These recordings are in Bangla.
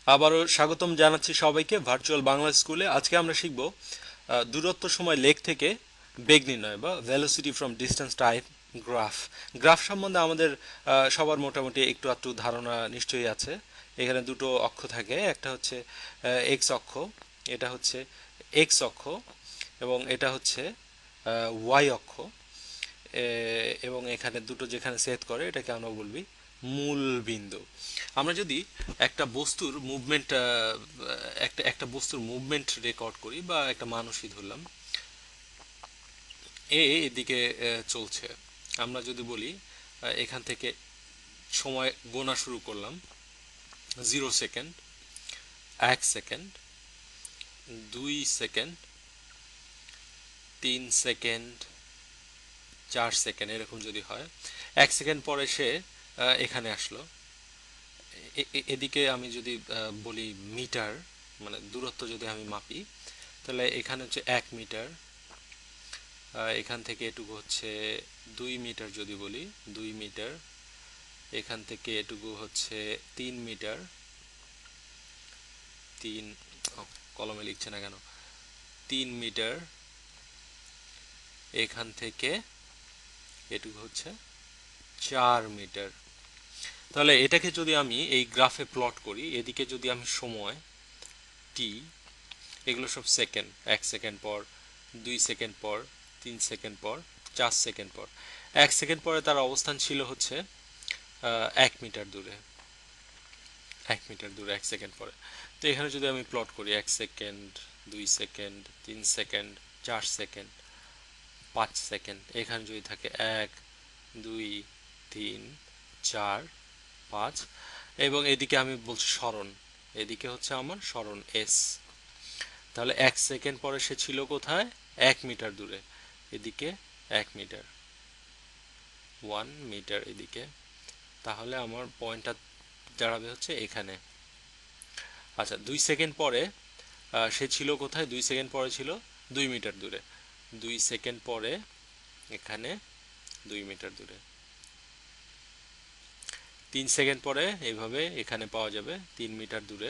আবারও স্বাগতম জানাচ্ছি সবাইকে ভার্চুয়াল বাংলা স্কুলে। আজকে আমরা শিখব দূরত্ব সময় লেখ থেকে বেগ নির্ণয় বা velocity from distance type graph. Graph সম্বন্ধে আমাদের সবার মোটামুটি একটু আধটু ধারণা নিশ্চয়ই আছে। এখানে দুটো অক্ষ থাকে, একটা হচ্ছে এক্স অক্ষ, এটা হচ্ছে এক্স অক্ষ, এবং এটা হচ্ছে ওয়াই অক্ষ। এবং এখানে দুটো যেখানে সেট করে এটাকে আমরা বলবি মূল বিন্দু। আমরা যদি একটা বস্তুর মুভমেন্ট একটা একটা বস্তুর মুভমেন্ট রেকর্ড করি বা একটা মানুষই ধরলাম, এদিকে চলছে, আমরা যদি বলি এখান থেকে সময় গোনা শুরু করলাম, 0 second, 1 second, 2 second, 3 second, 4 second, এরকম যদি হয়, 1 সেকেন্ড পরে সে এখানে আসলো। এদিকে আমি যদি বলি মিটার, মানে দূরত্ব যদি আমি মাপি, তাহলে এখানে হচ্ছে 1 মিটার, এখান থেকে এটুকু হচ্ছে 2 মিটার, যদি বলি 2 মিটার, এখান থেকে এটুকু হচ্ছে 3 মিটার, তিন, কলমে লিখছে না কেন, 3 মিটার, এখান থেকে এটুকু হচ্ছে 4 মিটার। তাহলে এটাকে যদি আমি এই গ্রাফে প্লট করি, এদিকে যদি আমি সময় টি, এগুলো সব সেকেন্ড, 1 সেকেন্ড পর, 2 সেকেন্ড পর, 3 সেকেন্ড পর, 4 সেকেন্ড পর, 1 সেকেন্ড পরে তার অবস্থান ছিল হচ্ছে 1 মিটার দূরে, 1 মিটার দূরে 1 সেকেন্ড পরে। তো এখানে যদি আমি প্লট করি 1 second, 2 second, 3 second, 4 second, 5 second, এখানে যদি থাকে 1, 2, 3, 4, 5, এবং এদিকে আমি বলছি সরণ, এদিকে হচ্ছে আমার সরণ এস। তাহলে 1 সেকেন্ড পরে সে ছিল কোথায়? 1 মিটার দূরে, এদিকে 1 মিটার, 1 মিটার এদিকে। তাহলে আমার পয়েন্টটা দাঁড়াবে হচ্ছে এখানে। আচ্ছা, 2 সেকেন্ড পরে সে ছিল কোথায়? 2 সেকেন্ড পরে ছিল 2 মিটার দূরে, 2 সেকেন্ড পরে এখানে 2 মিটার দূরে, 3 সেকেন্ড পরে এইভাবে এখানে পাওয়া যাবে 3 মিটার দূরে,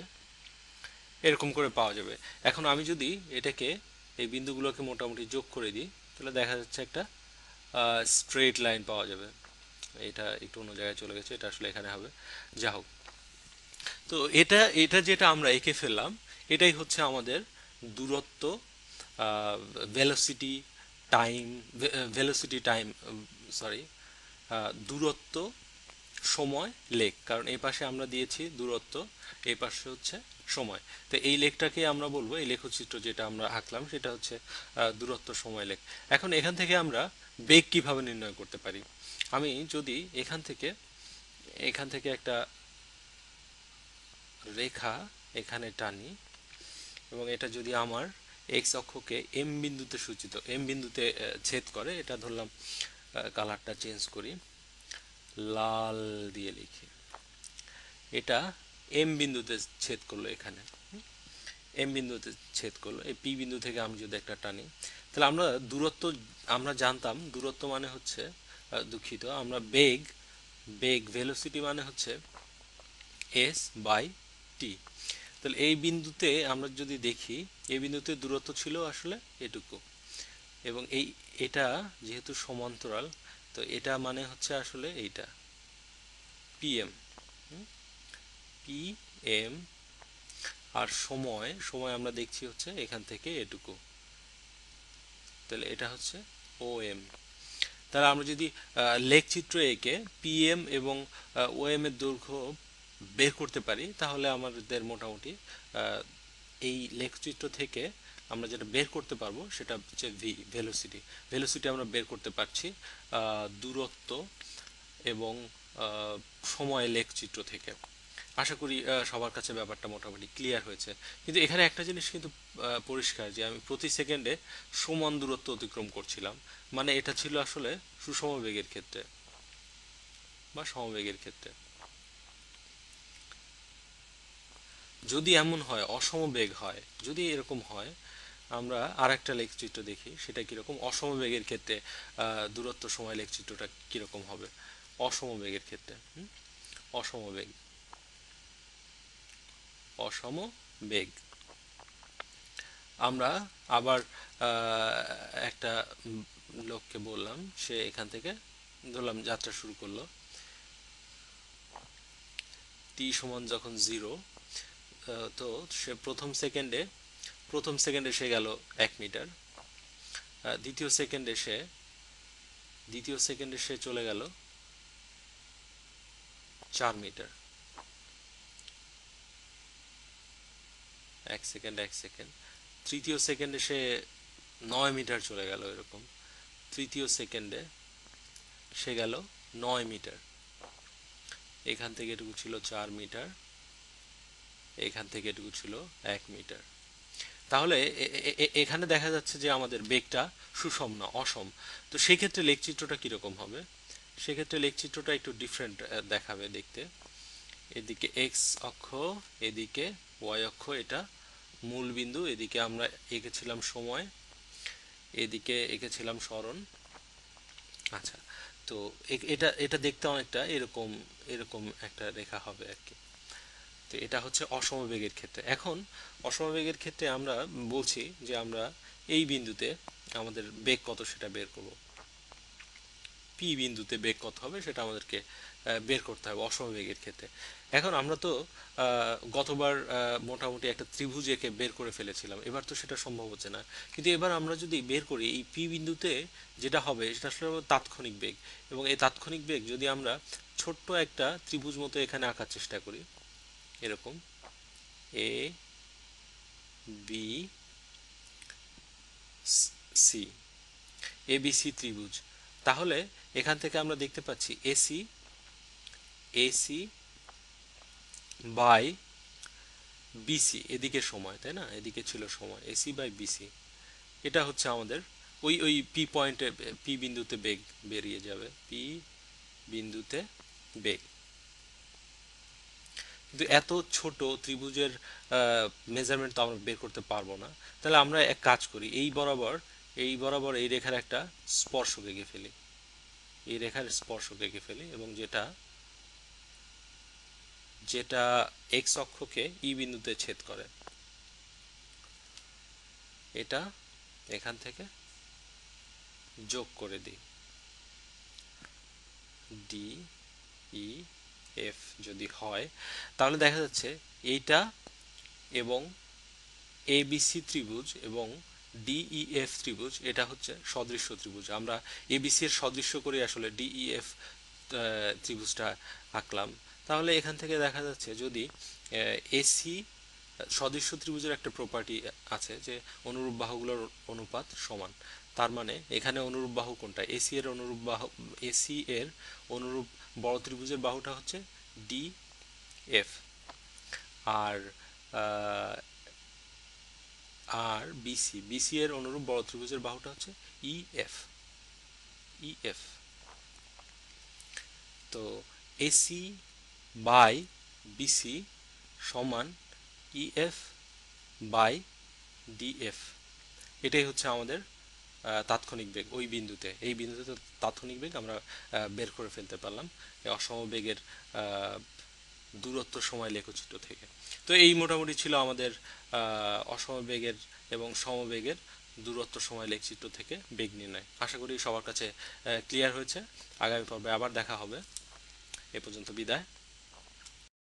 এরকম করে পাওয়া যাবে। এখন আমি যদি এটাকে, এই বিন্দুগুলোকে মোটামুটি যোগ করে দিই, তাহলে দেখা যাচ্ছে একটা স্ট্রেট লাইন পাওয়া যাবে। এটা একটু অন্য জায়গায় চলে গেছে, এটা আসলে এখানে হবে। যা হোক, তো এটা এটা যেটা আমরা এঁকে ফেললাম, এটাই হচ্ছে আমাদের দূরত্ব, velocity time, velocity time, sorry, দূরত্ব সময় লেখ। কারণ এই পাশে আমরা দিয়েছি দূরত্ব, এই পাশে হচ্ছে সময়। তো এই লেখটাকে আমরা বলবো, এই লেখচিত্র যেটা আমরা আঁকলাম সেটা হচ্ছে দূরত্ব সময় লেখ। এখন এখান থেকে আমরা বেগ কিভাবে নির্ণয় করতে পারি? আমি যদি এখান থেকে একটা রেখা এখানে টানি, এবং এটা যদি আমার এক্স অক্ষকে এম বিন্দুতে সূচিত, এম বিন্দুতে ছেদ করে, এটা ধরলাম, কালারটা চেঞ্জ করি, লাল দিয়ে লিখি, এটা এম বিন্দুতে ছেদ করলো, এখানে এম বিন্দুতে ছেদ করলো। এই পি বিন্দু থেকে আমি যদি একটা টানি, তাহলে আমরা দূরত্ব, আমরা জানতাম দূরত্ব মানে হচ্ছে, দুঃখিত, আমরা বেগ, ভেলোসিটি মানে হচ্ছে এস বাই টি। তাহলে এই বিন্দুতে আমরা যদি দেখি, এই বিন্দুতে দূরত্ব ছিল আসলে এটুকু, এবং এটা যেহেতু সমান্তরাল, তো এটা মানে হচ্ছে আসলে এইটা পিএম, পিএম। আর সময়, আমরা দেখছি হচ্ছে এখান থেকে এটুকু, তাহলে এটা হচ্ছে ও এম। তাহলে আমরা যদি লেখচিত্র এঁকে পিএম এবং ও এম এর দৈর্ঘ্য বের করতে পারি, তাহলে আমাদের মোটামুটি এই লেখচিত্র থেকে আমরা যেটা বের করতে পারবো সেটা হচ্ছে ভেলোসিটি। আমরা বের করতে পারছি দূরত্ব এবং সময় লেখচিত্র থেকে। আশা করি সবার কাছে ব্যাপারটা মোটামুটি ক্লিয়ার হয়েছে। কিন্তু এখানে একটা জিনিস কিন্তু পরিষ্কার, যে আমি প্রতি সেকেন্ডে সমান দূরত্ব অতিক্রম করছিলাম, মানে এটা ছিল আসলে সুষম বেগের ক্ষেত্রে বা সমবেগের ক্ষেত্রে। যদি এমন হয় অসমবেগ হয়, যদি এরকম হয়, আমরা আর একটা লেখচিত্র দেখি সেটা কিরকম অসমবেগের ক্ষেত্রে দূরত্ব সময় লেখচিত্রটা কিরকম হবে অসমবেগের ক্ষেত্রে। অসমবেগ, অসম বেগ। আমরা আবার একটা লোককে বললাম, সে এখান থেকে ধরলাম যাত্রা শুরু করলো, টি সমান যখন 0, তো সে প্রথম সেকেন্ডে সে গেল 1 মিটার, দ্বিতীয় সেকেন্ডে সে চলে গেল 4 মিটার, 1 সেকেন্ড, তৃতীয় সেকেন্ডে সে 9 মিটার চলে গেল এরকম, তৃতীয় সেকেন্ডে সে গেল 9 মিটার, এখান থেকে এটুকু ছিল 4 মিটার, এখান থেকে এটুকু ছিল 1 মিটার। তাহলে এখানে দেখা যাচ্ছে যে আমাদের বেগটা সুষম না, অসম। তো সেই ক্ষেত্রে লেখচিত্রটা কিরকম হবে? সেক্ষেত্রে লেখচিত্রটা একটু ডিফারেন্ট দেখাবে দেখতে। এদিকে এক্স অক্ষ, এদিকে ওয়াই অক্ষ, এটা মূল বিন্দু, এদিকে আমরা এঁকেছিলাম সময়, এদিকে এঁকেছিলাম সরণ। আচ্ছা, তো এটা এটা দেখতে অনেকটা এরকম এরকম একটা রেখা হবে আর কি। তো এটা হচ্ছে অসমবেগের ক্ষেত্রে। এখন অসমবেগের ক্ষেত্রে আমরা বলছি যে আমরা এই বিন্দুতে আমাদের বেগ কত সেটা বের করব। পি বিন্দুতে বেগ কত হবে সেটা আমাদেরকে বের করতে হবে অসমবেগের ক্ষেত্রে। এখন আমরা তো গতবার মোটামুটি একটা ত্রিভুজ এঁকে বের করে ফেলেছিলাম, এবার তো সেটা সম্ভব হচ্ছে না। কিন্তু এবার আমরা যদি বের করি এই পি বিন্দুতে যেটা হবে সেটা আসলে তাৎক্ষণিক বেগ, এবং এই তাৎক্ষণিক বেগ যদি আমরা ছোট্ট একটা ত্রিভুজ মতো এখানে আঁকার চেষ্টা করি, এরকম এ বি সি, এবিসি ত্রিভুজ, তাহলে এখান থেকে আমরা দেখতে পাচ্ছি এসি এসি বাই বিসি, এদিকে সময়, তাই না, এদিকে ছিল সময়, এসি বাই বিসি, এটা হচ্ছে আমাদের ওই ওই পি পয়েন্টে, পি বিন্দুতে বেগ বেরিয়ে যাবে, পি বিন্দুতে বেগ। কিন্তু এত ছোট ত্রিভুজের মেজারমেন্ট তো আমরা বের করতে পারবো না। তাহলে আমরা এক কাজ করি, এই বরাবর এই রেখার একটা স্পর্শক এঁকে ফেলি, এই রেখার স্পর্শক এঁকে ফেলি, এবং যেটা যেটা এক্স অক্ষকে ই বিন্দুতে ছেদ করে, এটা এখান থেকে যোগ করে দিই, ডি ই এফ যদি হয়, তাহলে দেখা যাচ্ছে এইটা এবং এবিসি ত্রিভুজ এবং ডিইএফ ত্রিভুজ, এটা হচ্ছে সদৃশ্য ত্রিভুজ। আমরা এবিসি এর সদৃশ্য করে আসলে ডিইএফ ত্রিভুজটা আঁকলাম। তাহলে এখান থেকে দেখা যাচ্ছে যদি এসি সদৃশ্য ত্রিভুজের একটা প্রপার্টি আছে যে অনুরূপ বাহুগুলোর অনুপাত সমান, তার মানে এখানে অনুরূপ বাহু কোনটা, এসি এর অনুরূপ বড় ত্রিভুজের বাহুটা হচ্ছে ডি এফ, আর আহ, আর বিসি এর অনুরূপ বড় ত্রিভুজের বাহুটা হচ্ছে ইএফ ইএফ। তো এসি বাই বিসি সমান ইএফ বাই ডিএফ, এটাই হচ্ছে আমাদের তাৎক্ষণিক বেগ ওই বিন্দুতে, এই বিন্দুতে তাৎক্ষণিক বেগ আমরা বের করে ফেলতে পারলাম এই অসমবেগের দূরত্ব সময় লেখচিত্র থেকে। তো এই মোটামুটি ছিল আমাদের অসমবেগের এবং সমবেগের দূরত্ব সময় লেখচিত্র থেকে বেগ নির্ণয়। আশা করি সবার কাছে ক্লিয়ার হয়েছে। আগামী পর্বে আবার দেখা হবে। এ পর্যন্ত বিদায়।